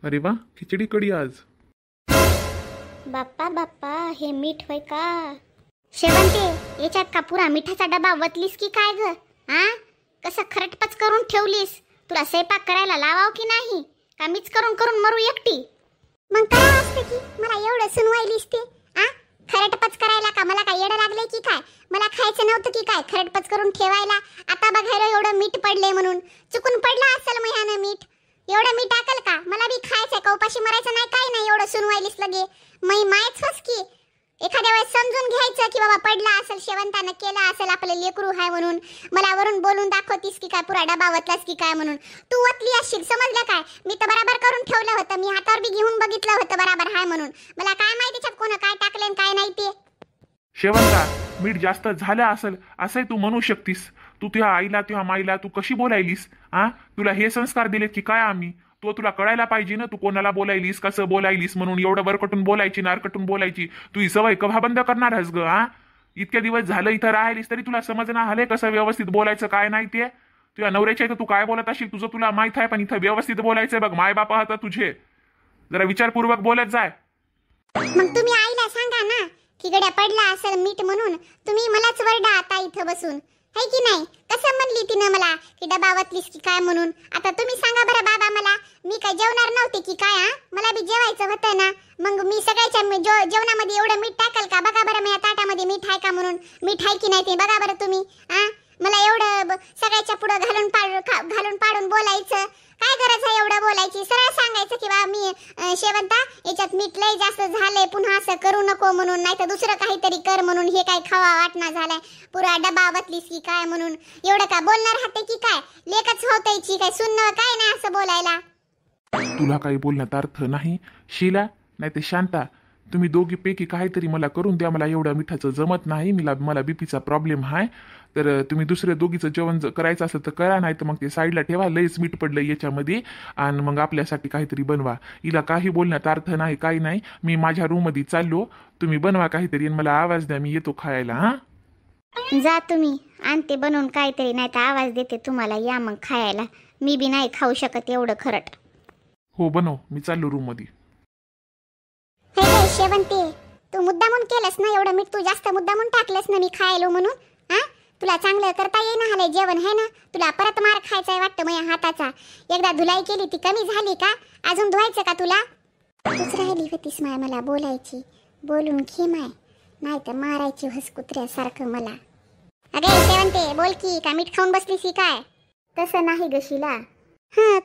अरे वा, खिचडी कढी आज. बाप्पा बाप्पा, हे मीठ होय का? शेवंते, याच्यात का पुरा मिठाचा डबा वतलीस की काय ग? हा, कसं खरटपच करून ठेवलीस? तुला स्वयंपाक करायला लावाव की नाही? का मीच करून करून मरू एकटी? मग काय असतं की मला एवढं सुनवायलीस ते? आ, खरटपच करायला का मला काय येडं लागले की काय? मला खायचं नव्हतं की काय खरटपच करून ठेवायला? आता बघायला एवढं मीठ पडले म्हणून चुकून पडलं असेल मग ह्यानं मीठ. एवढं मीठ टाकल का? मला बी खायचंय का? उपाशी मरायचं नाही काय नाही एवढं सुनवायलीस लगे. मायच हस की. एखाद्या वेळेस समजून घ्यायचं की बाबा पडला असेल, शेवंतानं केला असेल, आपलं लेकरू आहे म्हणून. मला वरून बोलून दाखवतीस की काय पुरा डबा वतलास की काय म्हणून? तू वतली असशील, समजलं काय? मी तर बराबर करून ठेवलं होतं, मी हातावर बी घेऊन बघितलं होतं बराबर आहे म्हणून. मला काय माहिती त्याच्यात कोण काय टाकलं काय नाही ते. शेवंता, मीठ जास्त झालं असेल असंही तू म्हणू शकतीस. तू तुझ्या आईला तुझ्या माईला तू कशी बोलायलीस? तुला हे संस्कार दिलेत की काय आम्ही? तुला कळायला पाहिजे ना, तू कोणाला बोलायलीस, कसं बोलायलीस म्हणून. एवढं बरकटून बोलायची, नारकटून बोलायची. तू ही सवय कव्हा बंद करणार आहेस ग? इतक्या दिवस झालं इथं राहिलीस तरी तुला समजणार आलंय कसं व्यवस्थित बोलायचं काय नाही ते? तुझ्या नवऱ्याच्या इथं तू काय बोलत असेल तुझं तुला माहित आहे, पण इथं व्यवस्थित बोलायचंय बघ. माय बापा आता तुझे, जरा विचारपूर्वक बोलत जाय. मग तुम्ही आईला सांगा ना की गड्या पडला असेल मीठ म्हणून. तुम्ही मलाच वरडा आता इथं बसून, है की नाही? कसं म्हणली तिनं मला की डबा वतलीस की काय म्हणून? आता तुम्ही सांगा बरं बाबा मला. मी काय जेवणार नव्हते की काय? मला बी जेवायचं होतं ना. मग मी सगळ्याच्या जेवणामध्ये एवढं मीठ टाकल का? बघा बरं मी ताटामध्ये मीठ आहे का म्हणून. मीठ आहे की नाही ते बघा बरं तुम्ही. मला एवढं सगळ्याच्या पुढं घालून पाडून बोलायचं काय गरज आहे? एवढं बोलायची सरळ सांगायचं की बा मी शेवंता याच्यात मीठ लय जास्त झालंय, पुन्हा असं करू नको म्हणून, नाही तर दुसरं काहीतरी कर म्हणून. हे काय खावा वाटणा झालाय, पुरा डबा वतलीस की काय म्हणून. एवढं का बोलणार राहते की काय? लेकच होतायची काय सुन्न काय नाही असं बोलायला? तुला काही बोलण्यात अर्थ नाही शीला, नाही ते शांता. तुम्ही दोघीपैकी काहीतरी मला करून द्या. मला एवढ्या मिठाचं जमत नाही. मला बीपीचा प्रॉब्लेम आहे. तर तुम्ही दुसऱ्या दोघीचं जेवण करायचं असेल तर करा, नाही तर मग ते साईडला ठेवा. लयच मीठ पडलं याच्यामध्ये, आणि मग आपल्यासाठी काहीतरी बनवा. हिला काही बोलण्यात अर्थ नाही, काही नाही. मी माझ्या रूममध्ये चाललो, तुम्ही बनवा काहीतरी आणि मला आवाज द्या, मी येतो खायला. जा तुम्ही, आणते बनवून काहीतरी, नाही तर आवाज देते तुम्हाला. या मग खायला. मी बी नाही खाऊ शकत एवढं खरट. हो बनव, मी चाललो रूममध्ये. हे शेवंते, तू मुद्दामून केलंस ना एवढं मीठ? तू जास्त मुद्दामून टाकलंस ना मी खायलो म्हणून? तुला चांगलं करता येईना हलय जेवण है ना? तुला परत मार खायचाय वाटतं माझ्या हाताचा. एकदा धुलाई केली ती कमी झाली का? अजून धुवायचं का तुला? तूच राहिली होतीस माय मला बोलायची. बोलून घे माय, नाही तर मारायची हस कुत्र्यासारखं मला. अगे शेवंते, बोल की, का मीठ खाऊन बसलीस की काय? तसं नाही ग शीला.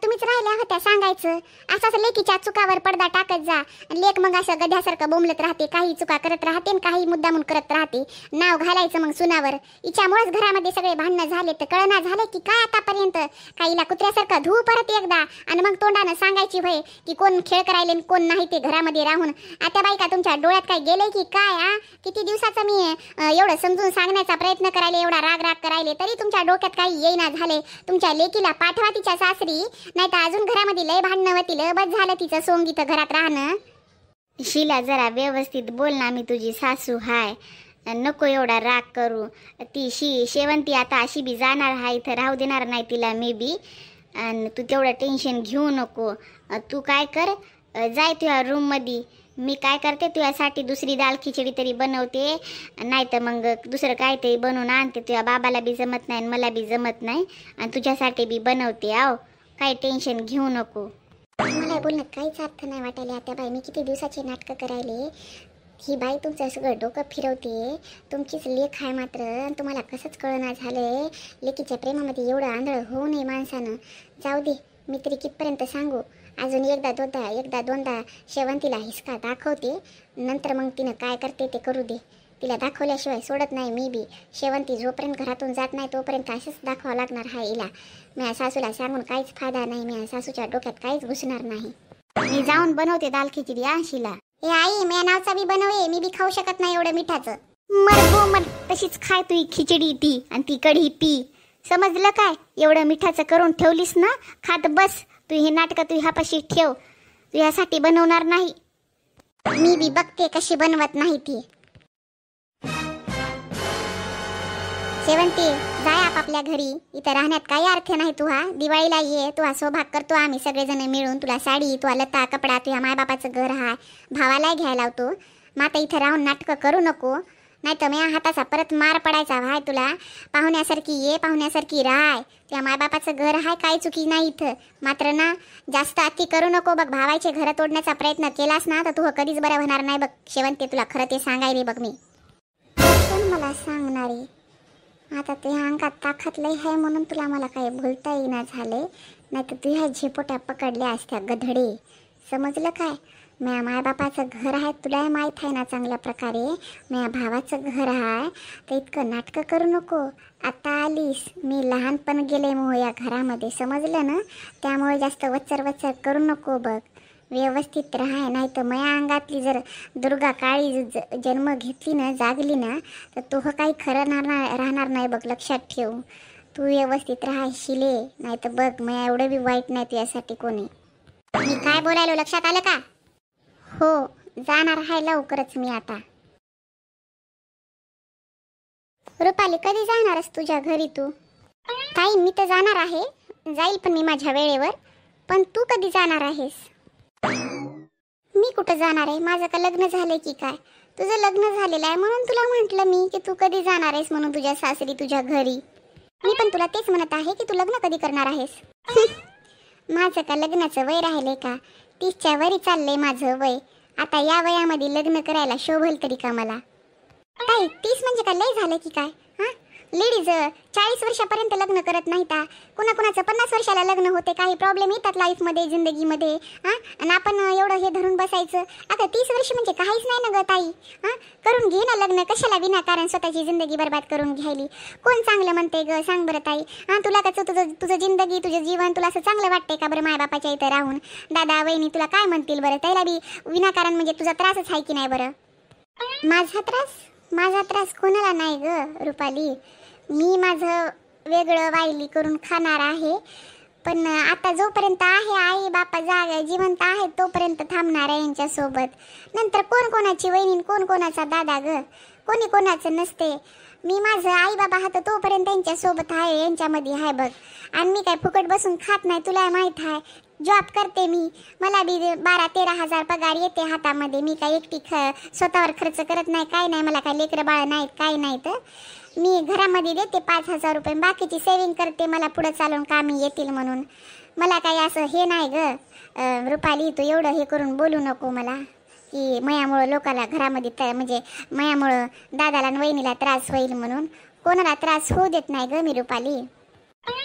तुम्हीच राहिल्या होत्या सांगायचं. असंच लेकीच्या चुकावर पडदा टाकत जा. लेक मग असं गध्यासारखं बोंबलत राहते, काही चुका करत राहते आणि काही मुद्दामून करत राहते. नाव घालायचं मग सुनावर. हिच्यामुळेच घरामध्ये सगळे भांडणं झाले. तर कळना झाले की काय आतापर्यंत? काहीला कुत्र्यासारखं धुऊ परत एकदा, आणि मग तोंडानं सांगायची होय की कोण खेळ करायले कोण नाही ते घरामध्ये राहून. आता बाई का तुमच्या डोळ्यात काय गेले की काय? किती दिवसाचं मी एवढं समजून सांगण्याचा प्रयत्न करायले, एवढा राग करायले, तरी तुमच्या डोक्यात काही येईना झाले. तुमच्या लेकीला पाठवा तिच्या सासरी, नाही तर अजून घरामध्ये लय भांडणं होतील. बस झालं तिचं सोंगीत घरात राहणं. शीला जरा व्यवस्थित बोल ना, मी तुझी सासू हाय. नको एवढा राग करू. ती शेवंती आता अशी बी जाणार आहे, इथं राहू देणार नाही तिला मी बी. आणि तू तेवढं टेन्शन घेऊ नको. तू काय कर, जाय तुझ्या रूममध्ये. मी काय करते, तुझ्यासाठी दुसरी दाल खिचडी तरी बनवते, नाही तर मग दुसरं काहीतरी बनवून आणते. तुझ्या बाबाला बी जमत नाही आणि मला बी जमत नाही, आणि तुझ्यासाठी बी बनवते. आव, काही टेन्शन घेऊ नको. मला बोलण्यात काहीच अर्थ नाही वाटायला आता बाई. मी किती दिवसाची नाटकं करायले. ही बाई तुमचं सगळं डोकं फिरवते. तुमचीच लेख आहे मात्र, तुम्हाला कसंच कळना झालंय. लेकीच्या प्रेमामध्ये एवढं आंधळ होऊ नये माणसानं. जाऊ दे, मी तरी कितपर्यंत सांगू. अजून एकदा दोनदा शेवंतीला हिसका दाखवते, नंतर मग तिनं काय करते ते करू दे. तिला दाखवल्याशिवाय सोडत नाही मी बी. शेवंती जोपर्यंत घरातून जात नाही तोपर्यंत असंच दाखवावं लागणार आहे हिला. माझ्या सासूला सांगून काहीच फायदा नाही. माझ्या सासूच्या डोक्यात काहीच घुसणार नाही. मी जाऊन बनवते दाल खिचडी. शीला, हे आई, माझ्या नावचा बी बनवे. मी बी खाऊ शकत नाही एवढं मिठाचं. मर तशीच खाय तू ही खिचडी ती आणि ती कढी पी. समजलं काय? एवढं मिठाचं करून ठेवलीस ना, खात बस. तू हे नाटकं तू ह्यापाशी ठेव. तू ह्यासाठी बनवणार नाही. मी बी बघते कशी बनवत नाही ती. शेवंती, जाय आपापल्या घरी. इथं राहण्यात काही अर्थ नाही. तू हा दिवाळीला ये, तू हा सौभाग करतो आम्ही सगळेजण मिळून. तुला साडी, तुला लता कपडा, तुझ्या मायबापाचं घर हाय, भावाला घ्यायला लावतो. मग आता इथं राहून नाटकं करू नको, नाही तर माझ्या हाताचा परत मार पडायचा भाय तुला. पाहुण्यासारखी ये, पाहुण्यासारखी राय. त्या मायबापाचं घर हाय, काही चुकी नाही इथं. मात्र ना जास्त अति करू नको बघ. भावाचे घर तोडण्याचा प्रयत्न केलास ना तर तू कधीच बरं होणार नाही बघ. शेवंती, तुला खरं ते सांगायले बघ मी. पण मला सांगणारी आता तुझ्या अंगात ताकद लई आहे म्हणून तुला मला काही बोलता येईना झाले, नाही तर तुझ्या झेपोट्या पकडल्या असत्या गधडे. समजलं काय? माझ्या मायबापाचं घर आहे, तुलाही माहीत आहे ना चांगल्या प्रकारे. माझ्या भावाचं घर आहे, तर इतकं नाटकं करू नको. आता आलीस, मी लहानपण गेले मग या घरामध्ये, समजलं ना? त्यामुळे जास्त वचर करू नको बघ. व्यवस्थित राहाय, नाही तर माझ्या अंगातली जर दुर्गा काळी जन्म घेतली ना, जागली ना, तर तो काही खरं राहणार नाही बघ. लक्षात ठेव. तू व्यवस्थित राहायशिले, नाही तर बघ माझ्या एवढं बी वाईट नाही तुझ्यासाठी कोणी. मी काय बोलायलो लक्षात आलं का? हो, जाणार आहे लवकरच मी आता. रुपाली, कधी जाणारच तुझ्या घरी तू? ताई, मी तर जाणार आहे, जाईल पण मी माझ्या वेळेवर. पण तू कधी जाणार आहेस? मी कुठं जाणार आहे? माझं का लग्न झालंय की काय? तुझं लग्न झालेलं आहे म्हणून तुला म्हटलं मी की तू कधी जाणार आहेस म्हणून तुझ्या सासरी, तुझ्या घरी. मी पण तुला तेच म्हणत आहे की तू लग्न कधी करणार आहेस. माझं का लग्नाचं वय राहिले का? 30च्या वरी चाललंय माझं वय. आता या वयामध्ये लग्न करायला शोभल तरी का मला? ताई, 30 म्हणजे काय लय झालं की काय? हां, लेडीज 40 वर्षापर्यंत लग्न करत नाहीत. कोणाकोणाचं 50 वर्षाला लग्न होते. काही प्रॉब्लेम येतात लाईफमध्ये, जिंदगीमध्ये. हां, आणि आपण एवढं हे धरून बसायचं. आता 30 वर्ष म्हणजे काहीच नाही ना ग ताई. हां, करून घे ना लग्न. कशाला विनाकारण स्वतःची जिंदगी बर्बाद करून घ्यायली? कोण चांगलं म्हणते ग, सांग बरं ताई. हां, तुला का तुझं जिंदगी, तुझं जीवन तुला असं चांगलं वाटते का बरं मायबापाच्या इथं राहून? दादा वहिनी तुला काय म्हणतील बरं? त्याला बी विनाकारण म्हणजे तुझा त्रासच आहे की नाही बरं? माझा त्रास कोणाला नाही ग रुपाली. मी माझं वेगळं वायली करून खाणार आहे. पण आता जोपर्यंत आहे आई बापा जिवंत आहे तोपर्यंत थांबणार आहे यांच्यासोबत. नंतर कोण कोणाची वहिनी, कोण कोणाचा दादा ग, कोणी कोणाचं नसते. मी माझं आई बाबा हात तोपर्यंत त्यांच्यासोबत आहे, यांच्यामध्ये आहे बघ. आणि मी काय फुकट बसून खात नाही, तुला माहीत आहे. जॉब करते मी, मला बी 12-13 हजार पगार येते हातामध्ये. मी काय एकटी स्वतःवर खर्च करत नाही, काय नाही. मला काय लेकरं बाळ नाहीत, काय नाही. तर मी घरामध्ये देते 5,000 रुपये, बाकीची सेविंग करते मला पुढं चालून कामी येतील म्हणून. मला काही असं हे नाही ग रुपाली. तू एवढं हे करून बोलू नको मला की मयामुळं लोकाला घरामध्ये म्हणजे मयामुळं दादाला आणि वहिनीला त्रास होईल म्हणून. कोणाला त्रास होऊ देत नाही ग मी रुपाली.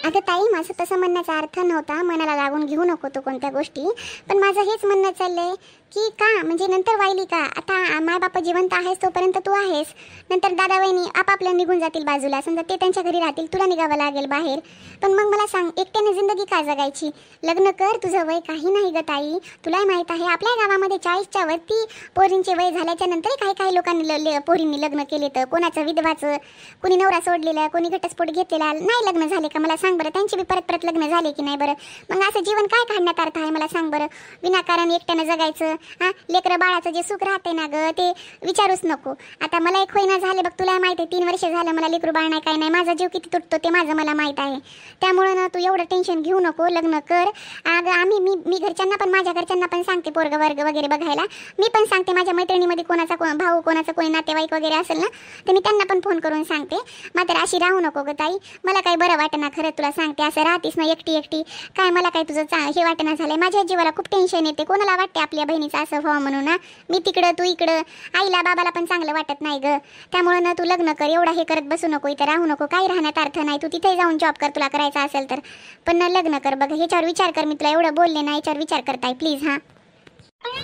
अगं ताई, माझं तसं म्हणण्याचा अर्थ नव्हता, मनाला लागून घेऊ नको तो कोणत्या गोष्टी. पण माझं हेच म्हणणं चाललंय की का म्हणजे नंतर वाईली का? आता माय बापा जिवंत आहेस तोपर्यंत तू आहेस, नंतर दादा वहिनी आपापल्या निघून जातील बाजूला. समजा ते त्यांच्या घरी राहतील, तुला निघावं लागेल बाहेर. पण मग मला सांग, एकट्याने जिंदगी का जगायची? लग्न कर, तुझं वय काही नाही ग ताई. तुलाही माहीत आहे आपल्या गावामध्ये 40च्या वरती पोरींचे वय झाल्याच्या नंतर काही लोकांनी पोरींनी लग्न केले. तर कोणाचं विधवाचं, कोणी नवरा सोडलेला, कोणी घटस्फोट घेतलेला, नाही लग्न झाले का? मला सांग बरं, त्यांची बी परत लग्न झाले की नाही बरं? मग असं जीवन काय काढण्यात अर्थ आहे मला सांग बरं? विनाकारण एकट्यानं जगायचं. हां, लेकरं बाळाचं जे सुख राहते ना ग ते विचारूच नको. आता मला एक होईना झाले बघ, तुला माहिती आहे 3 वर्ष झालं मला लेकरू बाळ नाही, काय नाही. माझा जीव किती तुटतो ते माझं मला माहीत आहे. त्यामुळं ना तू एवढं टेन्शन घेऊ नको, लग्न कर. अगं मी घरच्यांना पण, माझ्या घरच्यांना पण सांगते पोरग वर्ग वगैरे बघायला. मी पण सांगते माझ्या मैत्रिणीमध्ये कोणाचा भाऊ, कोणाचा कोणी नातेवाईक वगैरे असेल ना तर मी त्यांना पण फोन करून सांगते. मात्र अशी राहू नको ग ताई, मला काही बरं वाटेना खरं तुला सांगते. असं राहतीस ना एकटी काय, मला काही तुझं हे वाटेना झालंय. माझ्या जीवाला खूप टेन्शन येते. कोणाला वाटते आपल्या बहिणीचं असं व्हावं म्हणून ना? मी तिकडं, तू इकडं, आईला बाबाला पण चांगलं वाटत नाही ग. त्यामुळे ना तू लग्न कर, एवढा हे करत बसू नको, इथं राहू नको. काही राहण्यात अर्थ नाही. तू तिथे जाऊन जॉब कर तुला करायचा असेल तर. पण ना लग्न कर बघ, ह्याच्यावर विचार कर. मी तुला एवढं बोलले ना, याच्यावर विचार करताय प्लीज. हां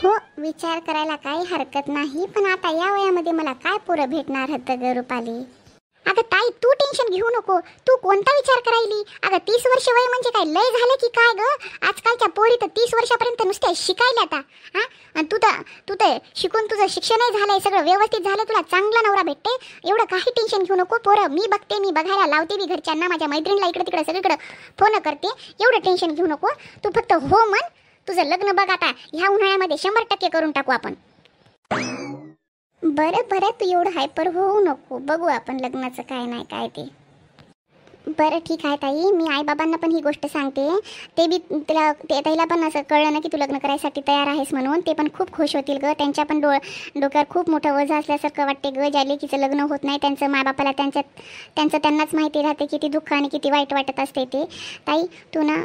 हो, विचार करायला काही हरकत नाही. पण आता या वयामध्ये मला काय पोरं भेटणार होतं ग रुपाली? अगं ताई, तू टेन्शन घेऊ नको. तू कोणता विचार करायली? अगं 30 वर्ष वय म्हणजे काय लय झालं की काय ग? आजकालच्या पोरी तर 30 वर्षापर्यंत नुसत्या शिकायला आता. हां, आणि तू तर शिकून तुझं शिक्षणही झालंय, सगळं व्यवस्थित झालं, तुला चांगला नवरा भेटते. एवढं काही टेन्शन घेऊ नको. पोरं मी बघते, मी बघायला लावते मी घरच्यांना, माझ्या मैत्रिणीला इकडे तिकडे सगळीकडे फोन करते. एवढं टेन्शन घेऊ नको. तू फक्त हो म्हण. तुझं लग्न बघ आता ह्या उन्हाळ्यामध्ये 100% करून टाकू आपण. बरं तू एवढं हायपर होऊ नको. बघू आपण लग्नाचं काय नाही काय ते. बरं ठीक आहे ताई, मी आईबाबांना पण ही गोष्ट सांगते. ते बी त्याला पण असं कळलं ना की तू लग्न करायसाठी तयार आहेस म्हणून, ते पण खूप खुश होतील ग. त्यांच्या पण डोक्यावर खूप मोठं वजन असल्यासारखं वाटते ग. ज्या लेकीचं लग्न होत नाही त्यांचं मायबापाला त्यांचं त्यांनाच माहिती राहते किती दुःख आणि किती वाईट वाटत असते ते. ताई तू ना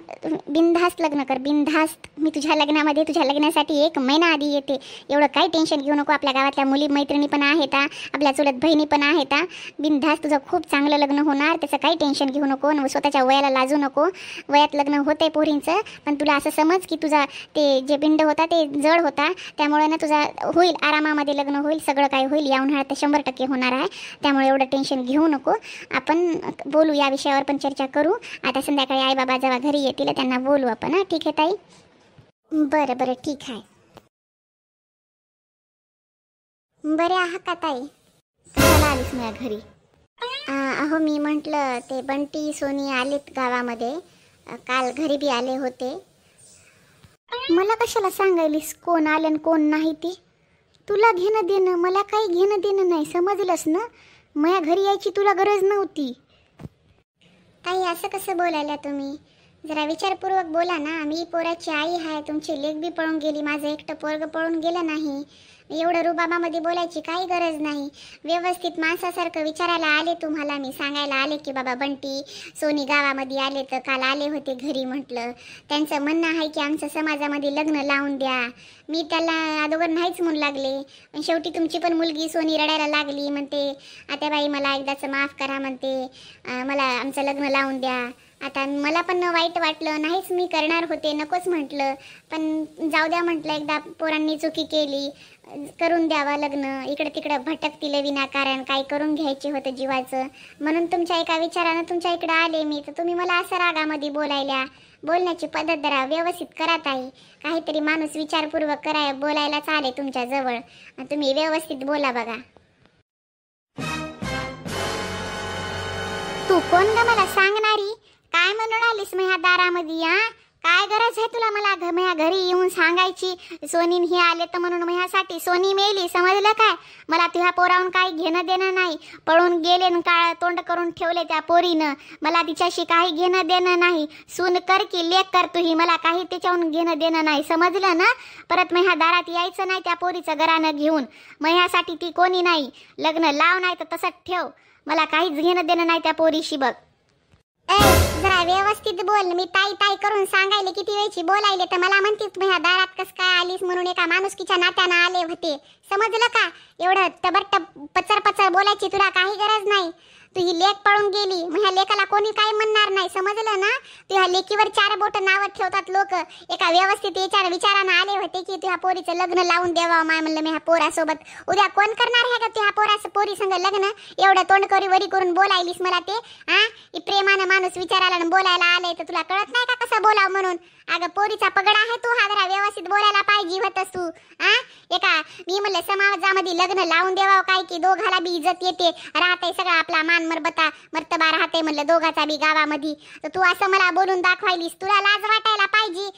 बिनधास्त लग्न कर, बिनधास्त. मी तुझ्या लग्नामध्ये, तुझ्या लग्नासाठी 1 महिना आधी येते. एवढं काही टेन्शन घेऊ नको. आपल्या गावातल्या मुली मैत्रिणी पण आहेत, आपल्या चुलत बहिणी पण आहेत. बिनधास्त तुझं खूप चांगलं लग्न होणार, त्याचं काही टेन्शन घेऊ नको. स्वतःच्या वयाला लाजू नको. वयात लग्न होतंय पोरींचं, पण तुला असं समज की तुझा ते जे पिंड होता ते जड होता, त्यामुळे ना तुझा होईल, आरामामध्ये लग्न होईल, सगळं काय होईल. या उन्हाळ्यात 100% होणार आहे, त्यामुळे एवढं टेन्शन घेऊ नको. आपण बोलू या विषयावर, पण चर्चा करू. आता संध्याकाळी आई बाबा जेव्हा घरी येतील त्यांना बोलू आपण. हां ठीक आहे ताई. बरं बरं ठीक आहे. बरे आहात का ताई? कशाला आलीस माझ्या घरी? अहो मी म्हटलं ते बंटी सोनी आलेत गावामध्ये, काल घरी बी आले होते. मला कशाला सांगायलीस कोण आले आणि कोण नाही ते? तुला घेणं देणं, मला काही घेणं देणं नाही, समजलंस ना? माझ्या घरी यायची तुला गरज नव्हती. ताई असं कसं बोलायला तुम्ही? जरा विचारपूर्वक बोला ना. मी पोराची आई आहे, तुमची लेक बी पळून गेली, माझं एकटं पोरग पळून गेलं नाही. एवढं रुबाबामध्ये बोलायची काही गरज नाही. व्यवस्थित माणसासारखं विचारायला आले तुम्हाला, मी सांगायला आले की बाबा बंटी सोनी गावामध्ये आले, तर काल आले होते घरी. म्हटलं त्यांचं म्हणणं आहे की आमचं समाजामध्ये लग्न लावून द्या. मी त्याला अगोदर नाहीच म्हणू लागले, पण शेवटी तुमची पण मुलगी सोनी रडायला लागली. म्हणते आत्याबाई मला एकदाचं माफ करा, म्हणते मला आमचं लग्न लावून द्या. आता मला पण वाईट वाटलं, नाहीच मी करणार होते, नकोच म्हटलं, पण जाऊ द्या म्हटलं, एकदा पोरांनी चुकी केली, करून द्यावा लग्न. इकडं तिकडं भटकतील विनाकारण, काय करून घ्यायचे होतं जीवाचं, म्हणून तुमच्या एका विचारानं तुमच्या इकडं आले मी. तर तुम्ही मला असं रागामध्ये बोलण्याची पद्धत जरा व्यवस्थित करा ताई. काहीतरी माणूस विचारपूर्वक बोलायलाच आले तुमच्या जवळ, तुम्ही व्यवस्थित बोला बघा. तू कोण ग मला सांगणारी? काय म्हणून आलीस माझ्या दारामध्ये? काय गरज आहे तुला मला माझ्या घरी येऊन सांगायची? सोनीन हे आले तर म्हणून माझ्यासाठी. सोनी मेली, समजलं काय? मला तुझ्या पोराहून काही घेणं देणं नाही. पळून गेले न काळ तोंड करून ठेवले त्या पोरीनं. मला तिच्याशी काही घेणं देणं नाही. सून कर की लेक कर तुही, मला काही त्याच्याहून घेणं देणं नाही, समजलं ना? परत माझ्या दारात यायचं नाही त्या पोरीचं घरानं घेऊन. माझ्यासाठी ती कोणी नाही. लग्न लाव नाही तर तसंच ठेव, मला काहीच घेणं देणं नाही त्या पोरीशी बघ. जरा व्यवस्थित बोल. मी ताई ताई करून सांगायले किती वेळची बोलायले, तर मला म्हणतीस माझ्या दारात कस काय आलीस म्हणून एका माणुसकीच्या नात्यानं आले होते, समजलं का? एवढं तबरटब पचर बोलायची तुला काही गरज नाही. तुझी लेक पळून गेली, माझ्या लेकाला कोणी काही म्हणणार नाही, समजलं ना? तुझ्या लेकीवर 4 बोट नावं ठेवतात लोक. एका व्यवस्थित विचारानं आले होते की तुझ्या पोरीचं लग्न लावून द्यावं. माय म्हणलं मी ह्या पोरासोबत उद्या कोण करणार आहे का तुझ्या पोरी संग लग्न? एवढं तोंडकरी वरी करून बोलायलीस मला ते. प्रेमानं माणूस विचारायला बोलायला आले तर तुला कळत नाही का कसं बोलावं म्हणून? अगं पोरीचा पगड आहे तू, हा जरा व्यवस्थित बोलायला पाहिजे होतस तू. एका मी म्हणलं समाजामध्ये लग्न लावून द्यावं काय की दोघाला बी इज्जत येते, राहते सगळं आपला मान मर्तबा राहते म्हणलं दोघाचा बी गावामध्ये. तर तू असं मला बोलून दाखवायलीस, तुला लाज वाटायला पाहिजे.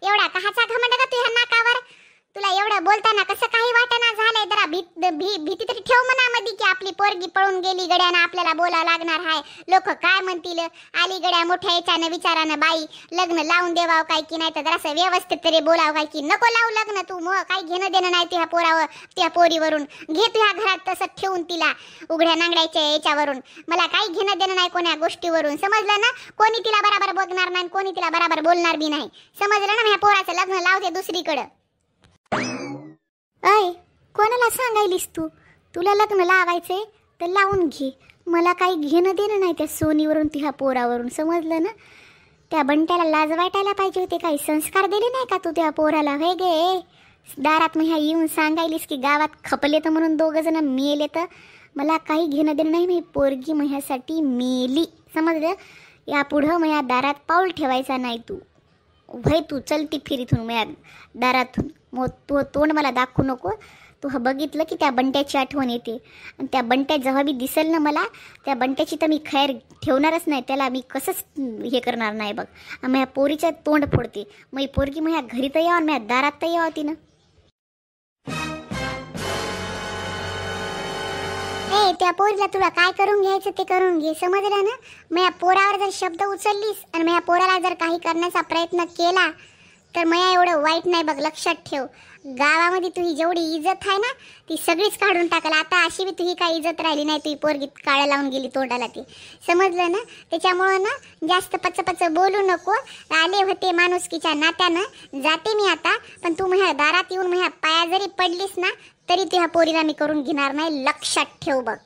एवढा कहाचा घमंड का तुझ्या नाकावर? तुला एवढं बोलताना कसं काही वाटना झालंय? जरा भीती तरी ठेव मनामध्ये की आपली पोरगी पळून गेली गड्यानं, आपल्याला बोलावं लागणार आहे. लोक काय म्हणतील? आली गड्या मोठ्या याच्यानं विचारानं बाई लग्न लावून देवावं काय की, नाही तर जरासं व्यवस्थित तरी बोलावं काय की. नको लावू लग्न तू, मग काही घेणं देणं नाही तुझ्या पोरावर, त्या पोरीवरून. घे तुझ्या घरात तसं ठेवून तिला उघड्या नांगड्याच्या याच्यावरून. मला काही घेणं देणं नाही कोण्या गोष्टीवरून, समजलं ना? कोणी तिला बराबर बघणार नाही, कोणी तिला बराबर बोलणार बी नाही, समजलं ना? माझ्या पोराचं लग्न लावते दुसरीकडं. ऐ कोणाला सांगायलीस तू? तुला लग्न लावायचे तर लावून घे, मला काही घेणं देणं नाही त्या सोनीवरून तुझ्या पोरावरून, समजलं ना? त्या बंट्याला लाज वाटायला पाहिजे होते. काही संस्कार दिले नाही का तू त्या पोराला? होय गे, दारात ह्या येऊन सांगायलीस की गावात खपले तर म्हणून 2 जण मेले, तर मला काही घेणं देणं नाही. मी पोरगी माझ्यासाठी मेली, समजलं? यापुढं माझ्या दारात पाऊल ठेवायचा नाही तू. वय तू चलती फिरीतून माझ्या दारातून, मग तू तोंड मला दाखवू नको. तू बघितलं की त्या बंट्याची आठवण येते, आणि त्या बंट्या जेव्हा बी दिसेल ना मला, त्या बंट्याची तर मी खैर ठेवणारच नाही. त्याला मी कसंच हे करणार नाही बघ. माझ्या पोरीच्या तोंड फोडते. मग पोरगी माझ्या घरी तर यावं, माझ्या दारात तर यावं तिनं. ए त्या पोरीला तुला काय करून घ्यायचं ते करून घे, समजलं ना. माझ्या पोरावर जर शब्द उचललीस आणि माझ्या पोराला जर काही करण्याचा प्रयत्न केला तर मला एवढं वाईट नाही बघ, लक्षात ठेव. गावामध्ये तुझी जेवढी इज्जत आहे ना ती सगळीच काढून टाकल. आता अशी बी तुझी काही इज्जत राहिली नाही, तुझी पोरगी काळ्या लावून गेली तोंडाला ती, समजलं ना. त्याच्यामुळं ना जास्त पच बोलू नको. आले होते माणुसकीच्या नात्यानं, जाते मी आता. पण तू माझ्या दारात येऊन माझ्या पाया जरी पडलीस ना तरी तुझ्या पोरीला मी करून घेणार नाही, लक्षात ठेव बघ.